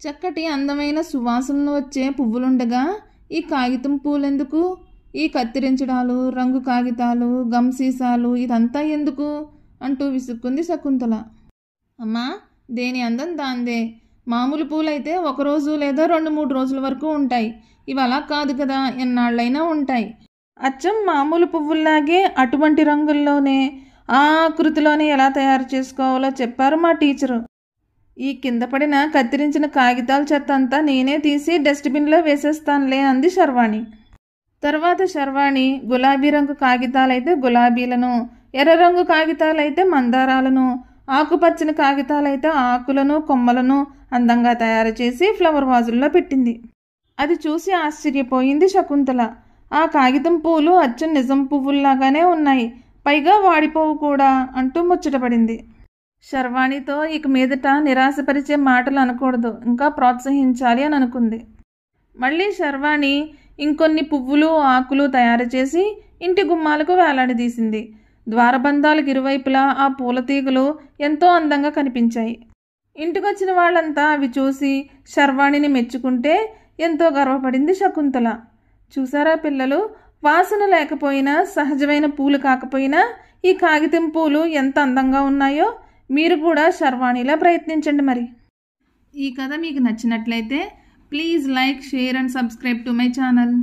చక్కటి అందమైన సువాసనలు వచ్చే పువ్వులుండగా ఈ కాగితం పూలెందుకు? ఈ కత్తిరించడాలు, రంగు కాగితాలు, గమ్ సీసాలు ఇదంతా ఎందుకు అంటూ విసుక్కుంది శకుంతల. అమ్మా, దేని అందం దాందే. మామూలు పూలైతే ఒకరోజు లేదా 2-3 రోజుల వరకు ఉంటాయి. ఇవి అలా కాదు కదా, ఎన్నాళ్ళైనా ఉంటాయి. అచ్చం మామూలు పువ్వుల్లాగే అటువంటి రంగుల్లోనే ఆ ఆకృతిలోనే ఎలా తయారు చేసుకోవాలో చెప్పారు మా టీచరు. ఈ కింద పడిన కత్తిరించిన కాగితాల చెత్త అంతా నేనే తీసి డస్ట్బిన్లో వేసేస్తానులే అంది శర్వాణి. తర్వాత శర్వాణి గులాబీ రంగు కాగితాలైతే గులాబీలను, ఎర్ర రంగు కాగితాలైతే మందారాలను, ఆకుపచ్చని కాగితాలైతే ఆకులను, కొమ్మలను అందంగా తయారు చేసి ఫ్లవర్ వాజుల్లో పెట్టింది. అది చూసి ఆశ్చర్యపోయింది శకుంతల. ఆ కాగితం పూలు అచ్చం నిజం పువ్వుల్లాగానే ఉన్నాయి, పైగా వాడిపోవు కూడా అంటూ ముచ్చటపడింది. శర్వాణితో ఇక మీదట నిరాశపరిచే మాటలు అనకూడదు, ఇంకా ప్రోత్సహించాలి అని అనుకుంది. మళ్ళీ శర్వాణి ఇంకొన్ని పువ్వులు, ఆకులు తయారు చేసి ఇంటి గుమ్మాలకు వేలాడదీసింది. ద్వారబంధాలకు ఇరువైపులా ఆ పూల తీగలు ఎంతో అందంగా కనిపించాయి. ఇంటికొచ్చిన వాళ్ళంతా అవి చూసి శర్వాణిని మెచ్చుకుంటే ఎంతో గర్వపడింది శకుంతల. చూసారా పిల్లలు, వాసన లేకపోయినా, సహజమైన పూలు కాకపోయినా ఈ కాగితం పూలు ఎంత అందంగా ఉన్నాయో. మీరు కూడా శర్వాణిలా ప్రయత్నించండి. మరి ఈ కథ మీకు నచ్చినట్లయితే please like, share and subscribe to my channel.